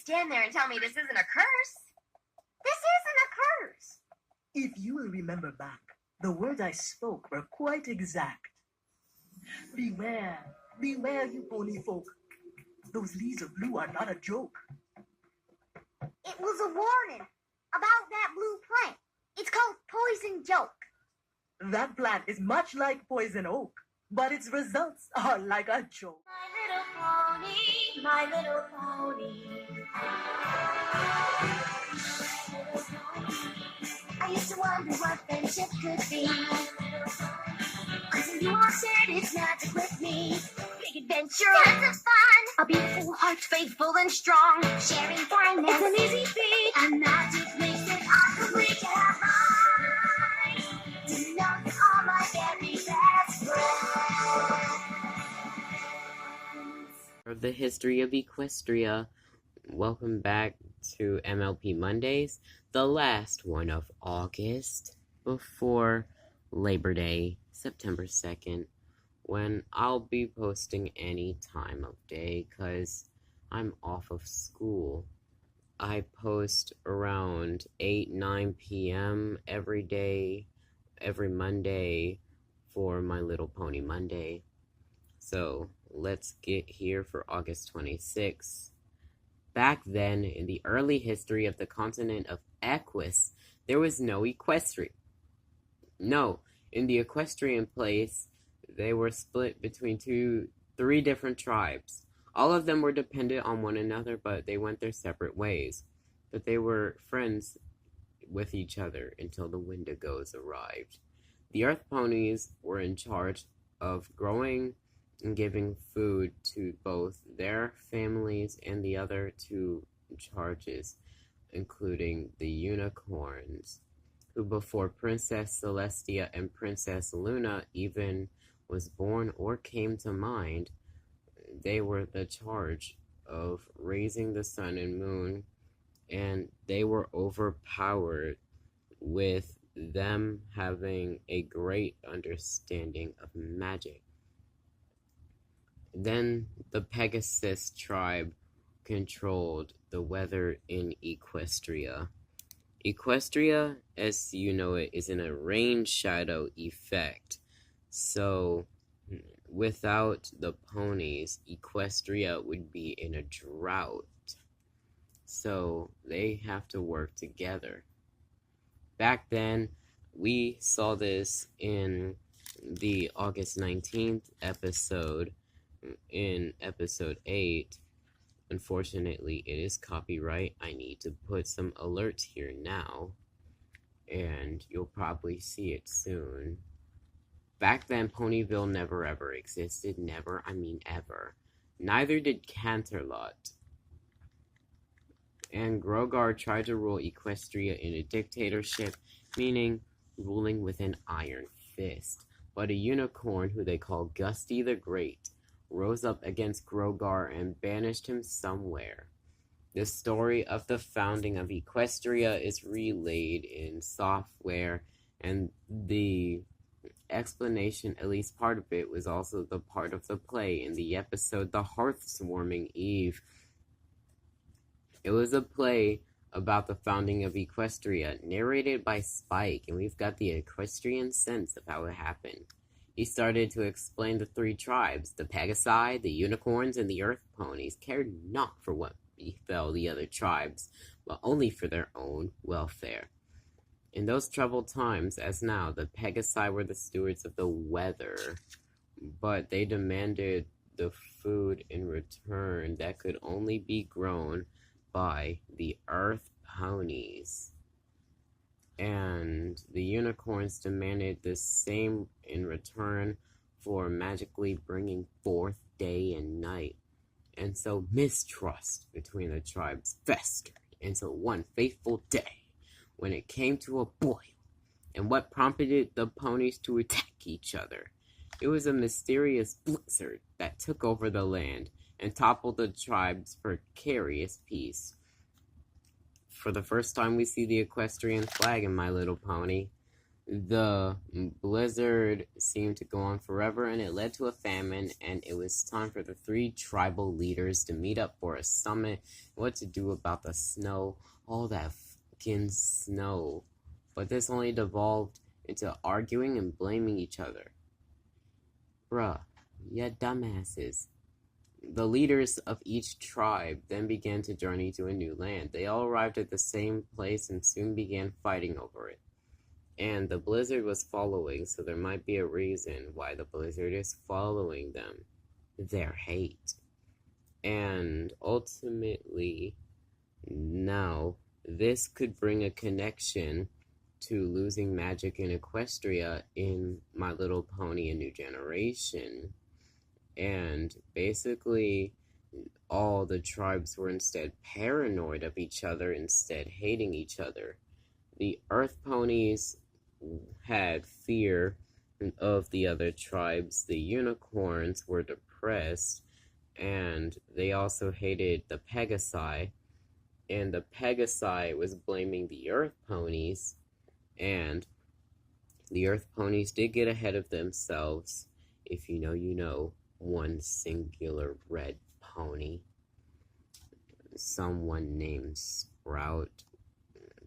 stand there and tell me this isn't a curse. This isn't a curse. If you will remember back, the words I spoke were quite exact. Beware, beware, you pony folk. Those leaves of blue are not a joke. It was a warning about that blue plant. It's called poison joke. That plant is much like poison oak, but its results are like a joke. My little pony. I used to wonder what friendship could be. Until you all said it's not to quit me. Big adventure, lots of fun. A beautiful heart, faithful and strong. Sharing kindness, it's an easy feat. And magic makes it all complete. Have I to know you are my very best friends. Of the history of Equestria. Welcome back to MLP Mondays, the last one of August before Labor Day, September 2nd, when I'll be posting any time of day because I'm off of school. I post around 8-9 p.m. every day, every Monday for My Little Pony Monday. So let's get here for August 26th. Back then, in the early history of the continent of Equus, there was no Equestria. No, in the equestrian place, they were split between three different tribes. All of them were dependent on one another, but they went their separate ways. But they were friends with each other until the Wendigos arrived. The Earth Ponies were in charge of growing and giving food to both their families and the other two charges, including the unicorns, who before Princess Celestia and Princess Luna even was born or came to mind, they were the charge of raising the sun and moon, and they were overpowered with them having a great understanding of magic. Then the Pegasus tribe controlled the weather in Equestria. Equestria, as you know it, is in a rain shadow effect. So, without the ponies, Equestria would be in a drought. So, they have to work together. Back then, we saw this in the August 19th episode. In episode 8, unfortunately, it is copyright. I need to put some alerts here now, and you'll probably see it soon. Back then, Ponyville never ever existed. Never, I mean ever. Neither did Canterlot. And Grogar tried to rule Equestria in a dictatorship, meaning ruling with an iron fist. But a unicorn, who they call Gusty the Great, rose up against Grogar and banished him somewhere. The story of the founding of Equestria is relayed in software, and the explanation, at least part of it, was also the part of the play in the episode The Hearth-Swarming Eve. It was a play about the founding of Equestria, narrated by Spike, and we've got the equestrian sense of how it happened. He started to explain the three tribes. The Pegasi, the Unicorns, and the Earth Ponies cared not for what befell the other tribes, but only for their own welfare. In those troubled times, as now, the Pegasi were the stewards of the weather, but they demanded the food in return that could only be grown by the Earth Ponies. And the unicorns demanded the same in return for magically bringing forth day and night. And so mistrust between the tribes festered until one fateful day when it came to a boil, and what prompted the ponies to attack each other. It was a mysterious blizzard that took over the land and toppled the tribe's precarious peace. For the first time, we see the equestrian flag in My Little Pony. The blizzard seemed to go on forever, and it led to a famine, and it was time for the 3 tribal leaders to meet up for a summit. What to do about the snow, all that fucking snow. But this only devolved into arguing and blaming each other. Bruh, ya dumbasses. The leaders of each tribe then began to journey to a new land. They all arrived at the same place and soon began fighting over it. And the blizzard was following, so there might be a reason why the blizzard is following them. Their hate. And ultimately, now, this could bring a connection to losing magic in Equestria in My Little Pony: A New Generation. And basically, all the tribes were instead paranoid of each other, instead hating each other. The Earth Ponies had fear of the other tribes. The unicorns were depressed, and they also hated the Pegasi. And the Pegasi was blaming the Earth Ponies, and the Earth Ponies did get ahead of themselves. If you know, you know. One singular red pony. Someone named Sprout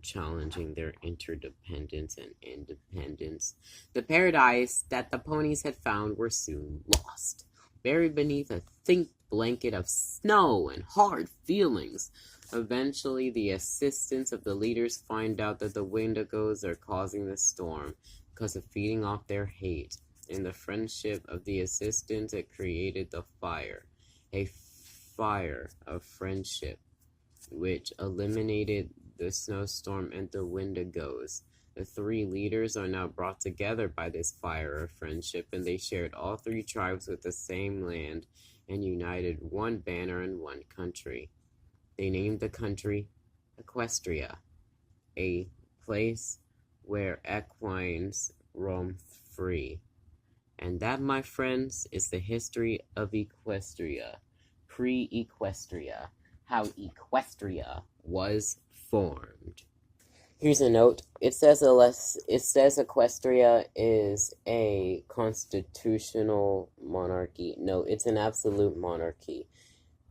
challenging their interdependence and independence. The paradise that the ponies had found were soon lost, buried beneath a thick blanket of snow and hard feelings. Eventually, the assistants of the leaders find out that the Wendigos are causing the storm because of feeding off their hate. In the friendship of the assistants, it created the fire, a fire of friendship, which eliminated the snowstorm and the Wendigos. The 3 leaders are now brought together by this fire of friendship, and they shared all 3 tribes with the same land and united one banner and one country. They named the country Equestria, a place where equines roam free. And that, my friends, is the history of Equestria, pre-Equestria, how Equestria was formed. Here's a note. It says Equestria is a constitutional monarchy. No, it's an absolute monarchy,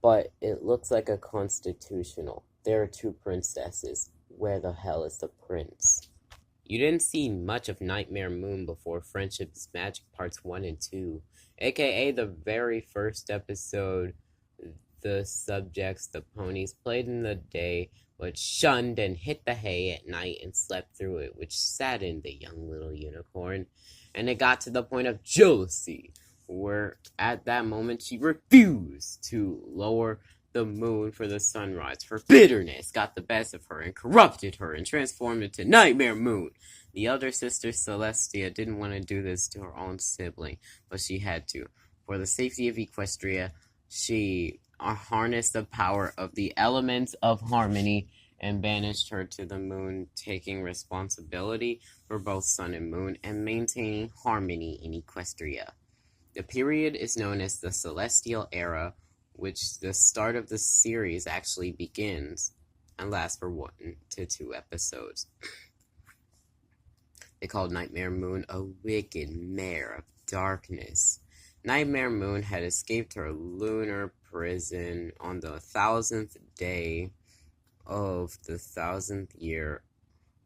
but it looks like a constitutional. There are 2 princesses. Where the hell is the prince? You didn't see much of Nightmare Moon before Friendship's Magic Parts 1 and 2, aka the very first episode. The subjects, the ponies, played in the day, but shunned and hit the hay at night and slept through it, which saddened the young little unicorn. And it got to the point of jealousy, where at that moment she refused to lower the moon for the sunrise, for bitterness got the best of her and corrupted her and transformed into Nightmare Moon. The elder sister, Celestia, didn't want to do this to her own sibling, but she had to. For the safety of Equestria, she harnessed the power of the elements of harmony and banished her to the moon, taking responsibility for both sun and moon and maintaining harmony in Equestria. The period is known as the Celestial Era, which the start of the series actually begins and lasts for 1 to 2 episodes. They called Nightmare Moon a wicked mare of darkness. Nightmare Moon had escaped her lunar prison on the 1000th day of the 1000th year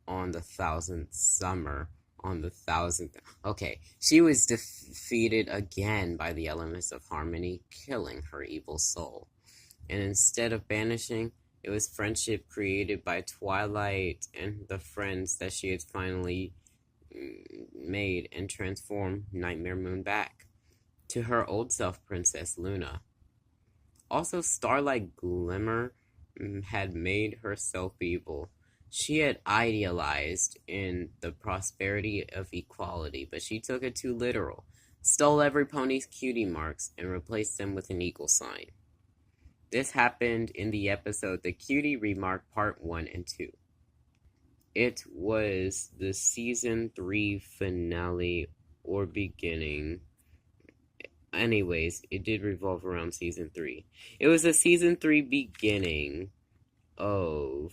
on the 1000th summer on the 1000th. Okay, she was defeated again by the elements of harmony, killing her evil soul. And instead of banishing, it was friendship created by Twilight and the friends that she had finally made and transformed Nightmare Moon back to her old self, Princess Luna. Also, Starlight Glimmer had made herself evil. She had idealized in the prosperity of equality, but she took it too literal, stole every pony's cutie marks, and replaced them with an equal sign. This happened in the episode The Cutie Remark Part 1 and 2. It was the Season 3 finale or beginning. Anyways, it did revolve around Season 3. It was the Season 3 beginning of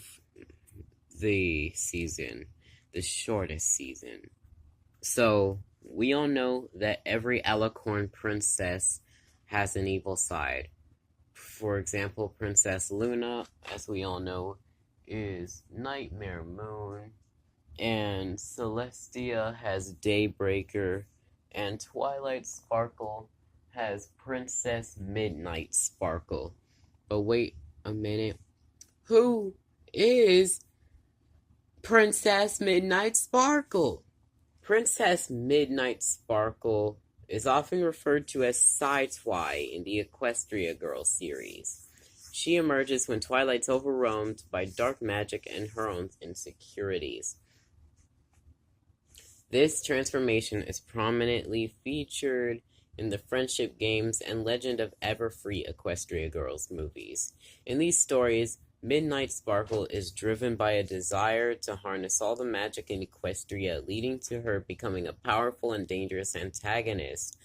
the season, the shortest season. So, we all know that every alicorn princess has an evil side. For example, Princess Luna, as we all know, is Nightmare Moon, and Celestia has Daybreaker, and Twilight Sparkle has Princess Midnight Sparkle. But wait a minute, who is Princess Midnight Sparkle? Princess Midnight Sparkle is often referred to as Sci-Twi in the Equestria Girls series. She emerges when Twilight's overwhelmed by dark magic and her own insecurities. This transformation is prominently featured in the Friendship Games and Legend of Everfree Equestria Girls movies. In these stories, Midnight Sparkle is driven by a desire to harness all the magic in Equestria, leading to her becoming a powerful and dangerous antagonist.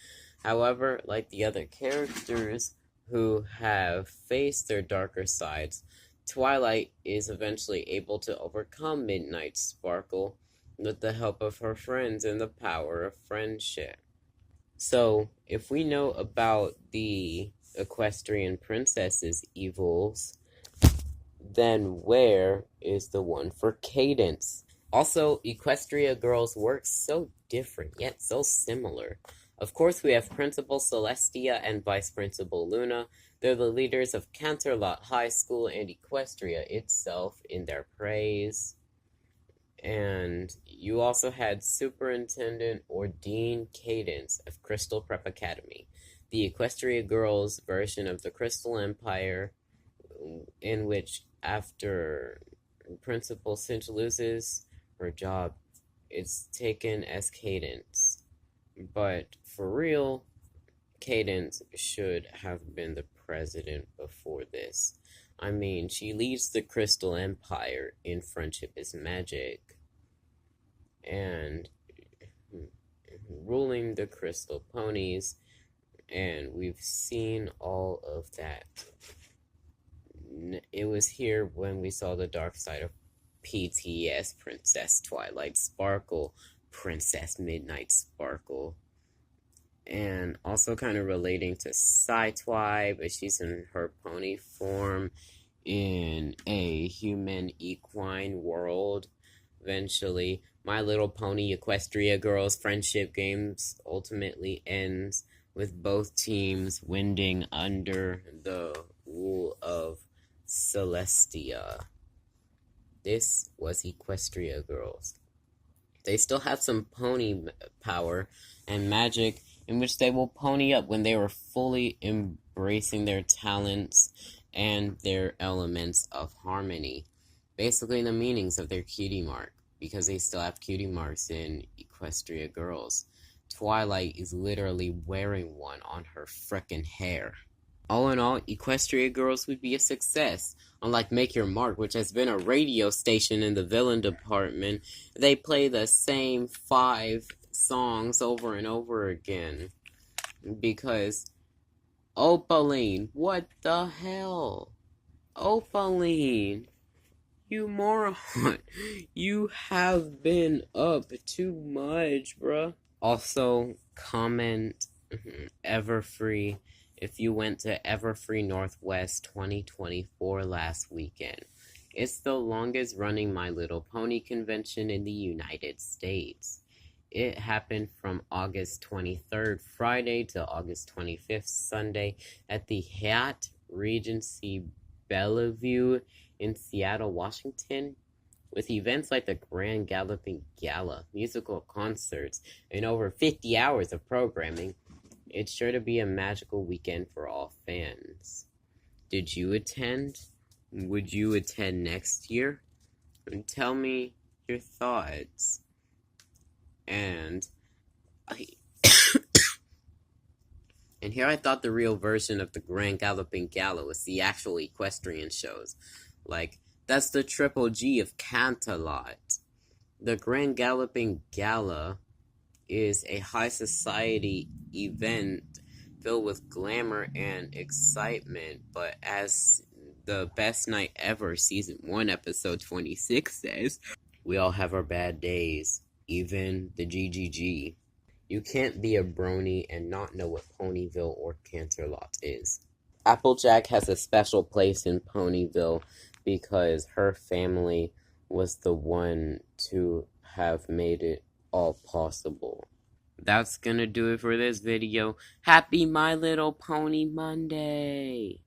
However, like the other characters who have faced their darker sides, Twilight is eventually able to overcome Midnight Sparkle with the help of her friends and the power of friendship. So, if we know about the equestrian princess's evils, then where is the one for Cadance? Also, Equestria Girls work so different, yet so similar. Of course, we have Principal Celestia and Vice Principal Luna. They're the leaders of Canterlot High School and Equestria itself in their praise. And you also had Superintendent or Dean Cadance of Crystal Prep Academy, the Equestria Girls version of the Crystal Empire, in which after Principal Cinch loses her job, it's taken as Cadance. But for real, Cadance should have been the president before this. I mean, she leads the Crystal Empire in Friendship is Magic, and ruling the Crystal Ponies, and we've seen all of that. It was here when we saw the dark side of PTS, Princess Twilight Sparkle, Princess Midnight Sparkle, and also kind of relating to Sci-Twi, but she's in her pony form in a human equine world. Eventually, My Little Pony Equestria Girls Friendship Games ultimately ends with both teams winning under the rule of Celestia. This was Equestria Girls. They still have some pony power and magic in which they will pony up when they were fully embracing their talents and their elements of harmony. Basically the meanings of their cutie mark, because they still have cutie marks in Equestria Girls. Twilight is literally wearing one on her frickin' hair. All in all, Equestria Girls would be a success. Unlike Make Your Mark, which has been a radio station in the villain department, they play the same 5 songs over and over again. Because, Opaline, what the hell? Opaline, you moron. You have been up too much, bruh. Also, comment Everfree if you went to Everfree Northwest 2024 last weekend. It's the longest running My Little Pony convention in the United States. It happened from August 23rd, Friday, to August 25th, Sunday, at the Hyatt Regency Bellevue in Seattle, Washington, with events like the Grand Galloping Gala, musical concerts, and over 50 hours of programming. It's sure to be a magical weekend for all fans. Did you attend? Would you attend next year? And tell me your thoughts. And here I thought the real version of the Grand Galloping Gala was the actual equestrian shows. Like, that's the Triple G of Canterlot. The Grand Galloping Gala is a high society event filled with glamour and excitement, but as the Best Night Ever Season 1 episode 26 says, we all have our bad days. even the GGG. You can't be a brony and not know what Ponyville or Canterlot is. Applejack has a special place in Ponyville because her family was the one to have made it all possible. That's gonna do it for this video. Happy My Little Pony Monday!